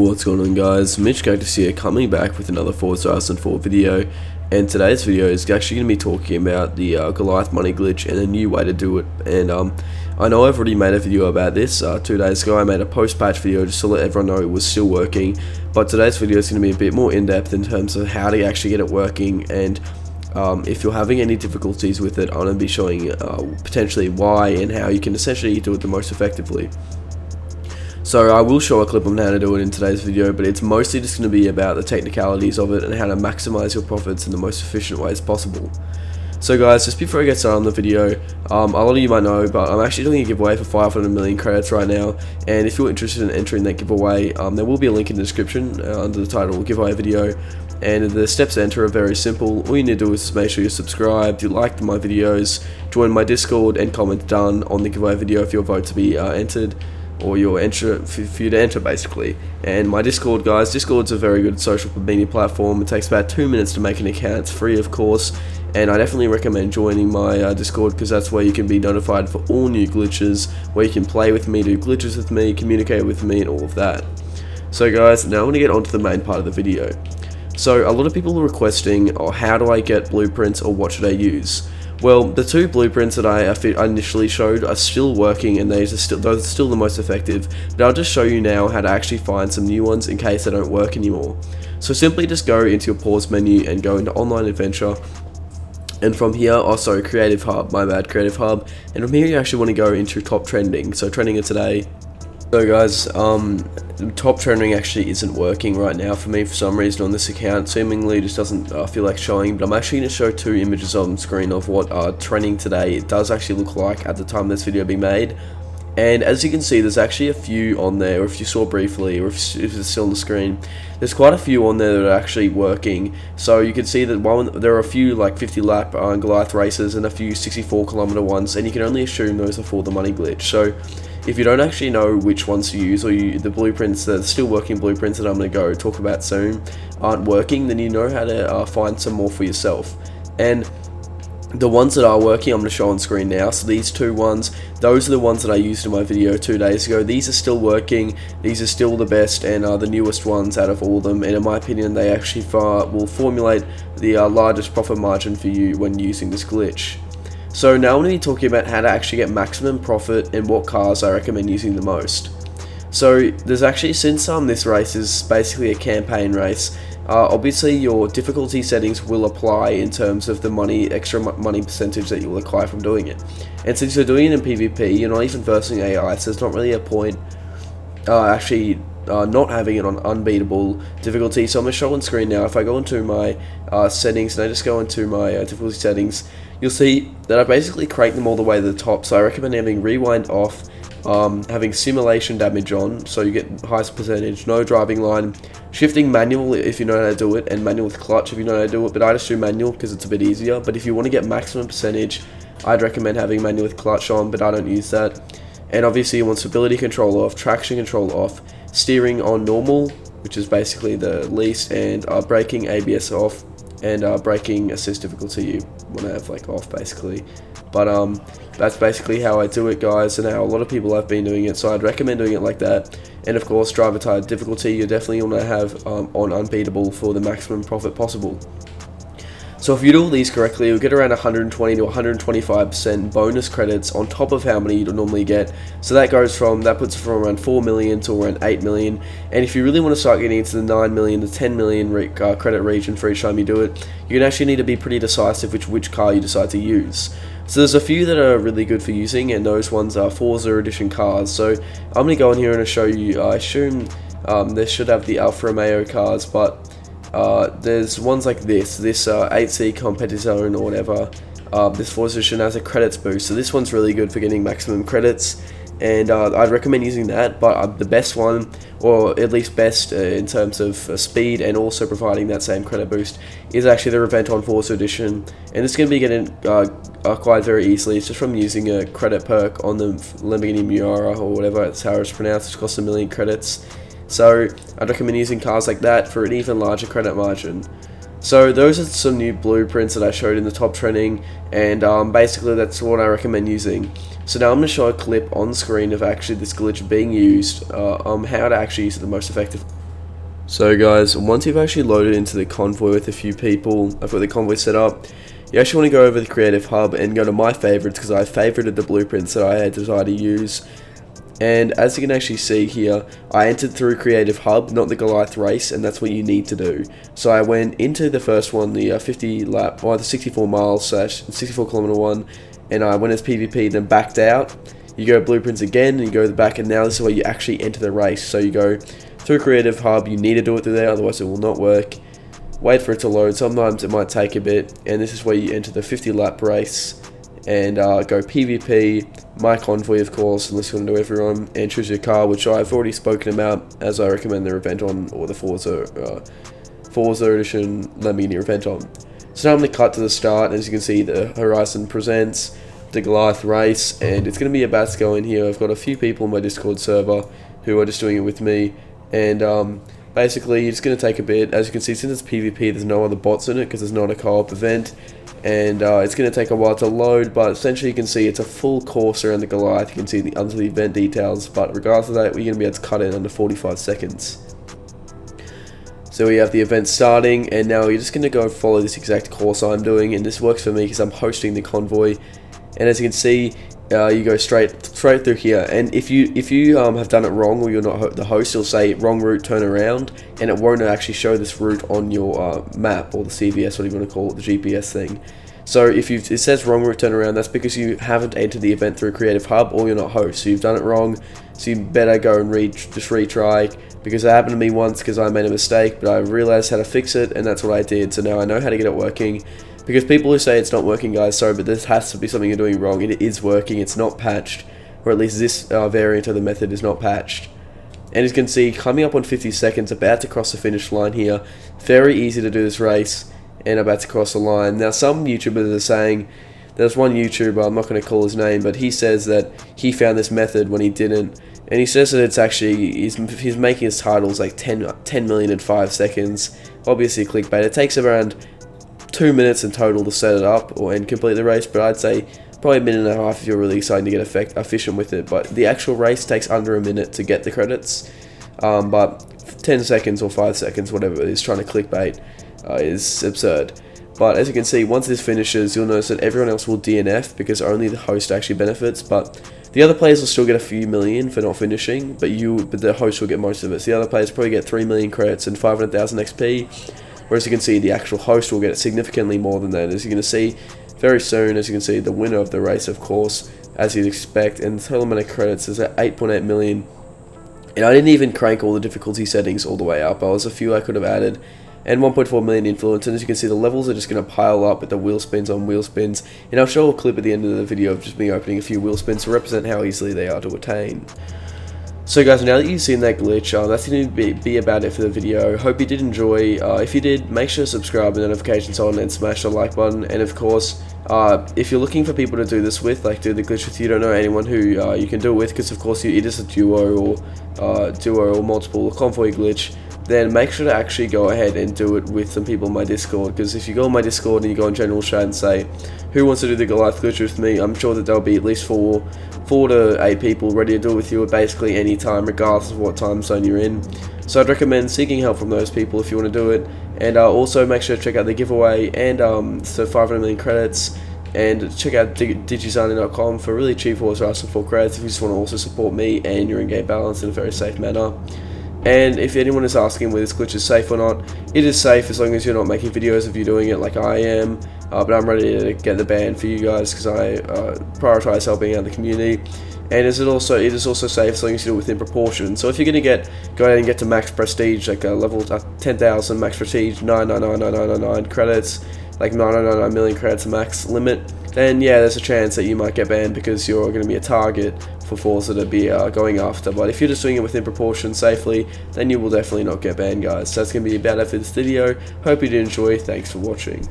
What's going on, guys? MitchCactus here, coming back with another Forza 4 video, and today's video is actually going to be talking about the Goliath money glitch and a new way to do it. And I know I've already made a video about this 2 days ago. I made a post-patch video just to let everyone know it was still working, but today's video is going to be a bit more in-depth in terms of how to actually get it working, and if you're having any difficulties with it, I'm going to be showing potentially why and how you can essentially do it the most effectively. So I will show a clip on how to do it in today's video, but it's mostly just going to be about the technicalities of it and how to maximize your profits in the most efficient ways possible. So guys, just before I get started on the video, a lot of you might know, but I'm actually doing a giveaway for 500 million credits right now, and if you're interested in entering that giveaway, there will be a link in the description under the title giveaway video, and the steps to enter are very simple. All you need to do is make sure you're subscribed, you like my videos, join my Discord, and comment done on the giveaway video if your vote to be entered, or your for you to enter basically. And my Discord, guys, Discord's a very good social media platform. It takes about 2 minutes to make an account. It's free, of course, and I definitely recommend joining my Discord, because that's where you can be notified for all new glitches, where you can play with me, do glitches with me, communicate with me, and all of that. So guys, now I want to get on to the main part of the video. So a lot of people are requesting, how do I get blueprints, or what should I use? Well, the two blueprints that I initially showed are still working, and those are still the most effective, but I'll just show you now how to actually find some new ones in case they don't work anymore. So simply just go into your pause menu and go into online adventure, and from here, creative hub, creative hub, and from here you actually want to go into top trending, so trending of today. So guys, top trending actually isn't working right now for me for some reason on this account. Seemingly just doesn't feel like showing, but I'm actually going to show two images on screen of what trending today it does actually look like at the time this video being made. And as you can see, there's actually a few on there, or if you saw briefly, or if it's still on the screen, there's quite a few on there that are actually working. So you can see that there are a few like 50 lap Goliath races and a few 64-kilometer ones, and you can only assume those are for the money glitch. So if you don't actually know which ones to use, or the blueprints, the still working blueprints that I'm going to go talk about soon, aren't working, then you know how to find some more for yourself. And the ones that are working, I'm going to show on screen now. So these two ones, those are the ones that I used in my video 2 days ago. These are still working, these are still the best, and the newest ones out of all of them, and in my opinion they actually will formulate the largest profit margin for you when using this glitch. So now I'm going to be talking about how to actually get maximum profit and what cars I recommend using the most. So there's actually, since this race is basically a campaign race, obviously your difficulty settings will apply in terms of the extra money percentage that you'll acquire from doing it. And since you're doing it in PvP, you're not even versing AI, so there's not really a point not having it on unbeatable difficulty. So I'm going to show on screen now. If I go into my settings and I just go into my difficulty settings, you'll see that I basically crank them all the way to the top. So I recommend having rewind off, having simulation damage on, so you get the highest percentage, no driving line, shifting manual if you know how to do it, and manual with clutch if you know how to do it, but I just do manual because it's a bit easier. But if you want to get maximum percentage, I'd recommend having manual with clutch on, but I don't use that. And obviously you want stability control off, traction control off, steering on normal, which is basically the least, and braking ABS off, and braking assist difficulty you want to have like off basically. But that's basically how I do it, guys, and how a lot of people have been doing it, so I'd recommend doing it like that. And of course, driver type difficulty you definitely want to have on unbeatable for the maximum profit possible. So if you do all these correctly, you'll get around 120 to 125% bonus credits on top of how many you'd normally get. So that puts it from around 4 million to around 8 million. And if you really want to start getting into the 9 million to 10 million credit region for each time you do it, you can actually need to be pretty decisive which car you decide to use. So there's a few that are really good for using, and those ones are Forza edition cars. So I'm going to go in here and show you, I assume they should have the Alfa Romeo cars, but there's ones like this 8C Competizione or whatever. This Forza edition has a credits boost, so this one's really good for getting maximum credits, and I'd recommend using that. But the best one, or at least best in terms of speed and also providing that same credit boost, is actually the Reventon Forza edition, and it's going to be getting acquired very easily. It's just from using a credit perk on the Lamborghini Miura, or whatever it's how it's pronounced, which costs 1 million credits. So I'd recommend using cars like that for an even larger credit margin. So those are some new blueprints that I showed in the top trending, and basically that's what I recommend using. So now I'm going to show a clip on screen of actually this glitch being used, how to actually use it the most effective. So guys, once you've actually loaded into the convoy with a few people, I've got the convoy set up, you actually want to go over the creative hub and go to my favorites, because I favorited the blueprints that I had decided to use. And as you can actually see here, I entered through creative hub, not the Goliath race, and that's what you need to do. So I went into the first one, the 50 lap, or the 64 mile / 64 kilometer one, and I went as PvP, then backed out. You go blueprints again, and you go to the back, and now this is where you actually enter the race. So you go through creative hub, you need to do it through there, otherwise it will not work. Wait for it to load, sometimes it might take a bit, and this is where you enter the 50 lap race, and go PvP, my convoy of course, unless you want to do everyone, and choose your car, which I've already spoken about, as I recommend the event on, or the Forza edition Lamborghini event on. So now I'm going to cut to the start. As you can see, the Horizon presents the Goliath race, and it's going to be about to go in here. I've got a few people in my Discord server who are just doing it with me, and basically it's going to take a bit. As you can see, since it's PvP, there's no other bots in it because it's not a co-op event, and it's going to take a while to load, but essentially you can see it's a full course around the Goliath. You can see under the event details, but regardless of that, we're going to be able to cut it under 45 seconds. So we have the event starting, and now you're just going to go and follow this exact course I'm doing, and this works for me because I'm hosting the convoy. And as you can see, you go straight through here, and if you have done it wrong, or you're not the host, you'll say wrong route, turn around, and it won't actually show this route on your map, or the CVS, whatever you want to call it, the GPS thing. So if it says wrong route, turn around, that's because you haven't entered the event through Creative Hub, or you're not host, so you've done it wrong. So you better go and just retry, because it happened to me once because I made a mistake, but I realized how to fix it, and that's what I did. So now I know how to get it working. Because people who say it's not working, guys, sorry, but this has to be something you're doing wrong. It is working, it's not patched, or at least this variant of the method is not patched. And as you can see, coming up on 50 seconds, about to cross the finish line here. Very easy to do this race, and about to cross the line. Now, some YouTubers are saying, there's one YouTuber, I'm not going to call his name, but he says that he found this method when he didn't. And he says that it's actually, he's making his titles like 10 million in 5 seconds. Obviously clickbait. It takes around 2 minutes in total to set it up and complete the race, but I'd say probably a minute and a half if you're really excited to get efficient with it. But the actual race takes under a minute to get the credits, but 10 seconds or 5 seconds, whatever it is, trying to clickbait is absurd. But as you can see, once this finishes, you'll notice that everyone else will DNF because only the host actually benefits, but the other players will still get a few million for not finishing, but the host will get most of it. So the other players probably get 3 million credits and 500,000 XP, whereas you can see the actual host will get significantly more than that. As you can see, very soon, as you can see, the winner of the race, of course, as you'd expect, and the total amount of credits is at 8.8 million. And I didn't even crank all the difficulty settings all the way up. There was a few I could have added, and 1.4 million influence. And as you can see, the levels are just going to pile up with the wheel spins on wheel spins. And I'll show a clip at the end of the video of just me opening a few wheel spins to represent how easily they are to attain. So guys, now that you've seen that glitch, that's going to be about it for the video. Hope you did enjoy. If you did, make sure to subscribe and notifications on, and smash the like button. And of course, if you're looking for people to do this with, like do the glitch with, you don't know anyone who you can do it with, because of course it is a duo or multiple convoy glitch, then make sure to actually go ahead and do it with some people in my Discord. Because if you go on my Discord and you go on general chat and say, who wants to do the Goliath glitch with me, I'm sure that there'll be at least 4 to 8 people ready to do it with you at basically any time, regardless of what time zone you're in. So I'd recommend seeking help from those people if you want to do it. And also make sure to check out the giveaway, and so 500 million credits, and check out digizani.com for really cheap Forza Horizon 4 credits if you just want to also support me and your in-game balance in a very safe manner. And if anyone is asking whether this glitch is safe or not, it is safe as long as you're not making videos of you doing it like I am. But I'm ready to get the ban for you guys because I prioritize helping out the community. And it is also safe as long as you do it within proportion. So if you're going to go ahead and get to max prestige, like a level 10,000 max prestige, 9999999 credits, like 999 million credits max limit, then yeah, there's a chance that you might get banned because you're going to be a target for Forza to be going after. But if you're just doing it within proportion safely, then you will definitely not get banned, guys. So that's going to be about it for this video. Hope you did enjoy. Thanks for watching.